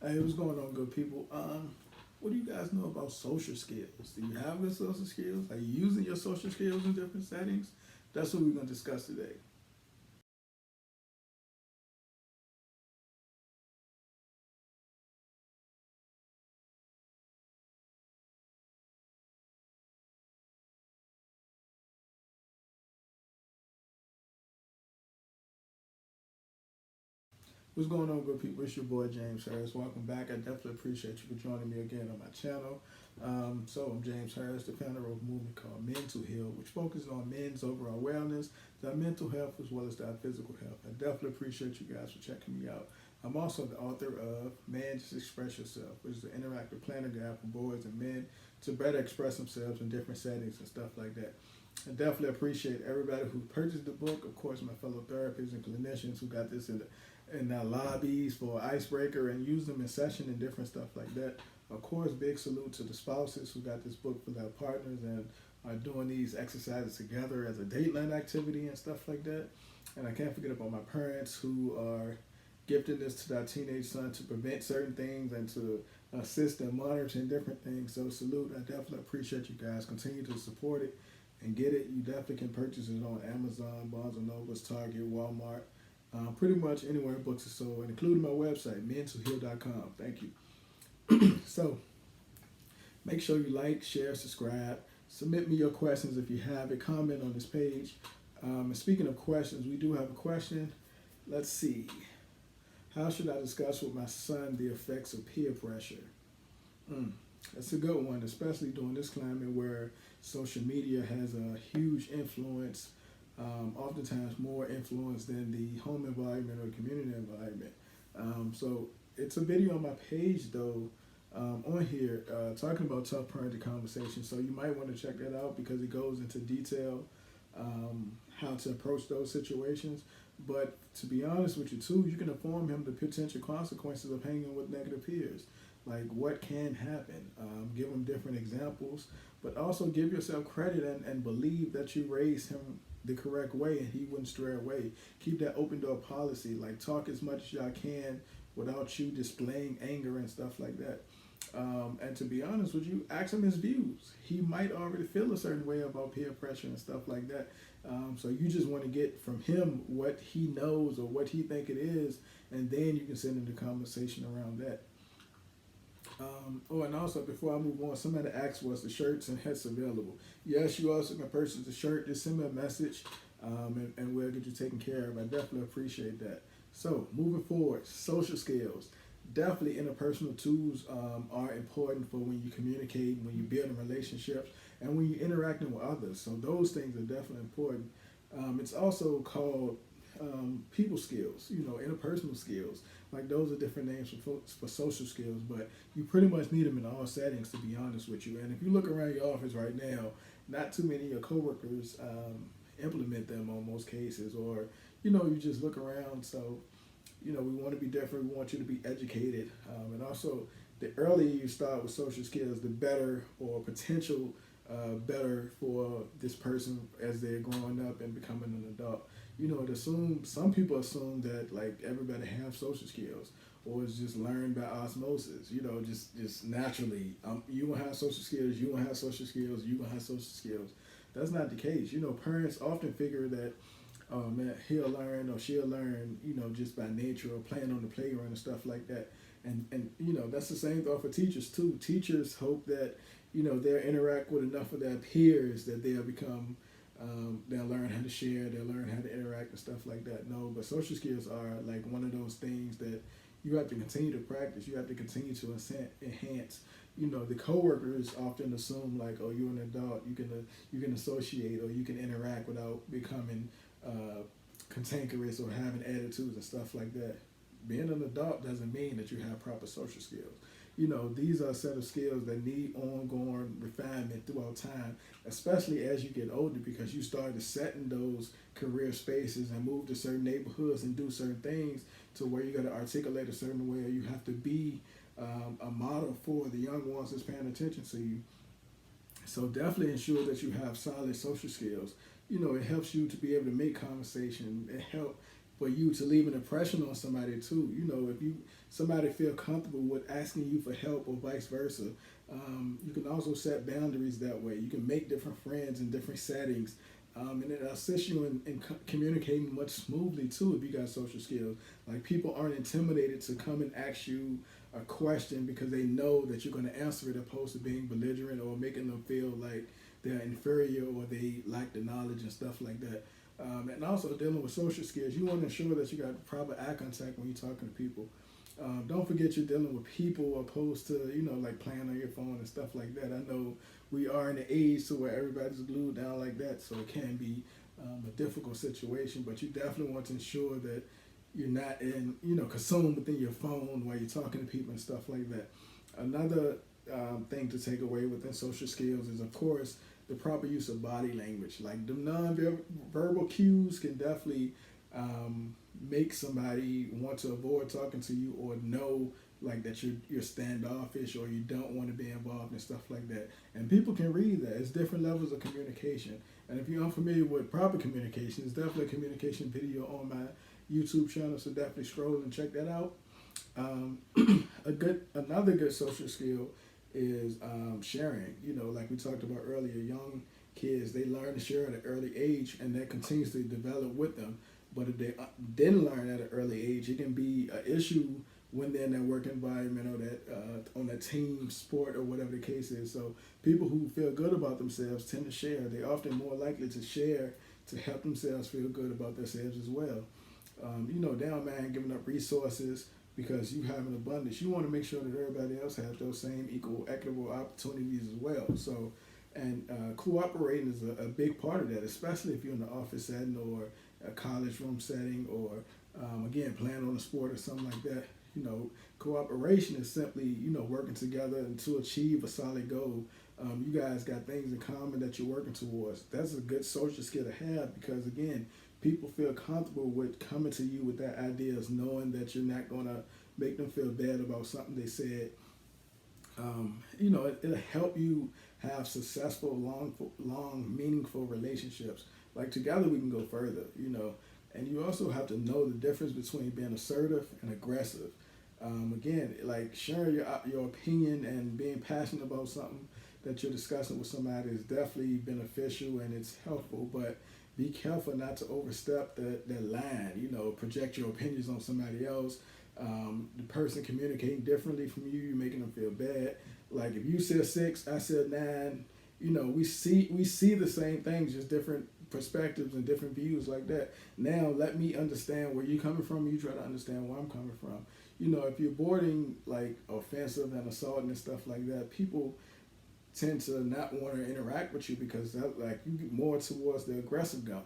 Hey, what's going on, good people? What do you guys know about social skills? Do you have good social skills? Are you using your social skills in different settings? That's what we're going to discuss today. What's going on, good people? It's your boy James Harris. Welcome back. I definitely appreciate you for joining me again on my channel. I'm James Harris, the founder of a movement called Men to Heal, which focuses on men's overall wellness, their mental health, as well as their physical health. I definitely appreciate you guys for checking me out. I'm also the author of Man Just Express Yourself, which is an interactive planner guide for boys and men to better express themselves in different settings and stuff like that. I definitely appreciate everybody who purchased the book. Of course, my fellow therapists and clinicians who got this in the lobbies for icebreaker and use them in session and different stuff like that. Of course, big salute to the spouses who got this book for their partners and are doing these exercises together as a date night activity and stuff like that. And I can't forget about my parents who are gifting this to their teenage son to prevent certain things and to assist in monitoring different things. So salute. I definitely appreciate you guys. Continue to support it and get it. You definitely can purchase it on Amazon, Barnes& and Nobles, Target, Walmart, pretty much anywhere books are sold, including my website, mentoheal.com. Thank you. So make sure you like, share, subscribe. Submit me your questions if you have it. Comment on this page. And speaking of questions, we do have a question. Let's see. How should I discuss with my son the effects of peer pressure? Mm, that's a good one, especially during this climate where social media has a huge influence, oftentimes more influence than the home environment or community environment. So it's a video on my page though, on here talking about tough parenting conversations. So you might want to check that out because it goes into detail how to approach those situations. But to be honest with you too, you can inform him the potential consequences of hanging with negative peers. Like what can happen. Give him different examples, but also give yourself credit and believe that you raised him the correct way and he wouldn't stray away. Keep that open door policy. Like talk as much as y'all can without you displaying anger and stuff like that. And to be honest with you, ask him his views. He might already feel a certain way about peer pressure and stuff like that. So you just want to get from him what he knows or what he think it is, and then you can send him the conversation around that. And also before I move on, somebody asked was the shirts and hats available. Yes, you also can purchase the shirt. Just send me a message, and we'll get you taken care of. I definitely appreciate that. So moving forward, social skills. Definitely interpersonal tools are important for when you communicate, when you're building relationships, and when you're interacting with others. So those things are definitely important. It's also called people skills, interpersonal skills. Like those are different names for social skills, but you pretty much need them in all settings, to be honest with you. And if you look around your office right now, not too many of your coworkers implement them on most cases, or you just look around. So we want to be different. We want you to be educated, and also the earlier you start with social skills, the better or potential better for this person as they're growing up and becoming an adult. Some people assume that like everybody have social skills or it's just learned by osmosis. Just naturally. You gonna have social skills. You gonna have social skills. You gonna have social skills. That's not the case. Parents often figure that oh man, he'll learn or she'll learn, just by nature or playing on the playground and stuff like that. And that's the same thought for teachers too. Teachers hope that, they'll interact with enough of their peers that they'll become, they'll learn how to share, they'll learn how to interact and stuff like that. No, but social skills are like one of those things that you have to continue to practice. You have to continue to enhance. The coworkers often assume like, oh, you're an adult, you can associate or you can interact without becoming cantankerous or having attitudes and stuff like that. Being an adult doesn't mean that you have proper social skills. These are a set of skills that need ongoing refinement throughout time, especially as you get older, because you start to set in those career spaces and move to certain neighborhoods and do certain things to where you got to articulate a certain way, or you have to be a model for the young ones that's paying attention to you. So definitely ensure that you have solid social skills. It helps you to be able to make conversation. It help for you to leave an impression on somebody too. You know, if you somebody feel comfortable with asking you for help or vice versa, you can also set boundaries that way. You can make different friends in different settings, and it assists you in communicating much smoothly too if you got social skills. Like people aren't intimidated to come and ask you a question because they know that you're going to answer it, opposed to being belligerent or making them feel like they're inferior or they lack the knowledge and stuff like that. And also dealing with social skills, you want to ensure that you got proper eye contact when you're talking to people. Don't forget you're dealing with people opposed to, you know, like playing on your phone and stuff like that. I know we are in the age to where everybody's glued down like that, so it can be a difficult situation, but you definitely want to ensure that you're not consumed within your phone while you're talking to people and stuff like that. Another thing to take away within social skills is, of course, the proper use of body language. Like the non-verbal cues can definitely make somebody want to avoid talking to you or know like that you're standoffish or you don't want to be involved and stuff like that. And people can read that. It's different levels of communication. And if you're unfamiliar with proper communication, there's definitely a communication video on my YouTube channel, so definitely scroll and check that out. Another good social skill is sharing. You know, like we talked about earlier, young kids, they learn to share at an early age, and that continues to develop with them. But if they didn't learn at an early age, it can be an issue when they're in that work environment or that on a team sport or whatever the case is. So people who feel good about themselves tend to share. They're often more likely to share to help themselves feel good about themselves as well. They don't mind giving up resources because you have an abundance. You want to make sure that everybody else has those same equal, equitable opportunities as well. So, and cooperating is a big part of that, especially if you're in the office setting or a college room setting or, again, playing on a sport or something like that. You know, cooperation is simply, working together and to achieve a solid goal. You guys got things in common that you're working towards. That's a good social skill to have because, again, people feel comfortable with coming to you with their ideas, knowing that you're not going to make them feel bad about something they said. It'll help you have successful, long, meaningful relationships. Like together we can go further, And you also have to know the difference between being assertive and aggressive. Again, like sharing your opinion and being passionate about something that you're discussing with somebody is definitely beneficial and it's helpful, but be careful not to overstep the line, project your opinions on somebody else. The person communicating differently from you, you're making them feel bad. Like if you said 6, I said 9, we see the same things, just different perspectives and different views like that. Now let me understand where you're coming from, you try to understand where I'm coming from. If you're boarding like offensive and assaulting and stuff like that, people tend to not want to interact with you because that, like you get more towards the aggressive zone,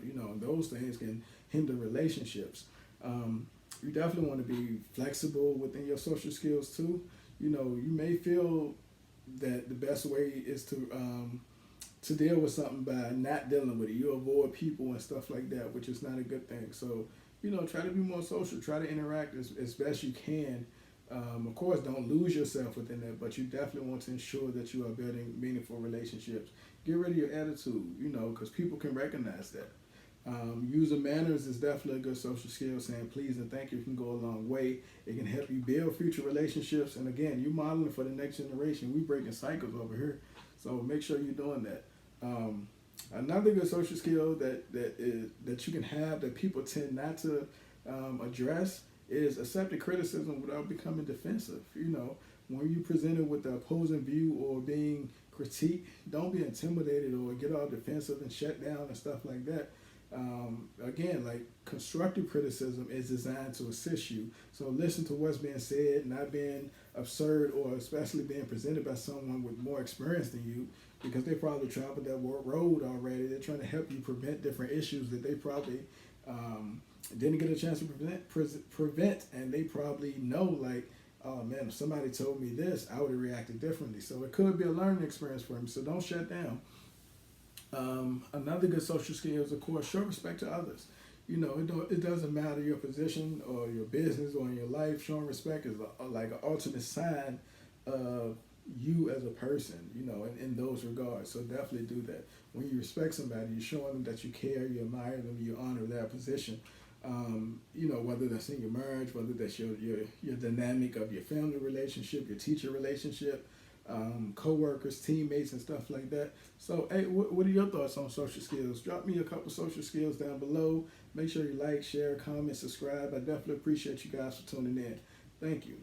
and those things can hinder relationships. You definitely want to be flexible within your social skills too. You may feel that the best way is to deal with something by not dealing with it. You avoid people and stuff like that, which is not a good thing. So, try to be more social, try to interact as best you can. Of course, don't lose yourself within that, but you definitely want to ensure that you are building meaningful relationships. Get rid of your attitude, because people can recognize that. Using manners is definitely a good social skill. Saying please and thank you can go a long way. It can help you build future relationships. And again, you're modeling for the next generation. We breaking cycles over here, so make sure you're doing that. Another good social skill that you can have that people tend not to address is accepting criticism without becoming defensive. When you're presented with the opposing view or being critiqued, don't be intimidated or get all defensive and shut down and stuff like that. Again, like constructive criticism is designed to assist you. So listen to what's being said, not being absurd or especially being presented by someone with more experience than you because they probably traveled that road already. They're trying to help you prevent different issues that they probably didn't get a chance to prevent, and they probably know like, oh man, if somebody told me this, I would have reacted differently. So it could be a learning experience for them. So don't shut down. Another good social skill is, of course, show respect to others. It doesn't matter your position or your business or in your life. Showing respect is like an ultimate sign of you as a person, in those regards. So definitely do that. when you respect somebody, you're showing them that you care, you admire them, you honor their position. Whether that's in your marriage, whether that's your dynamic of your family relationship, your teacher relationship, co-workers, teammates, and stuff like that. So, hey, what are your thoughts on social skills? Drop me a couple social skills down below. Make sure you like, share, comment, subscribe. I definitely appreciate you guys for tuning in. Thank you.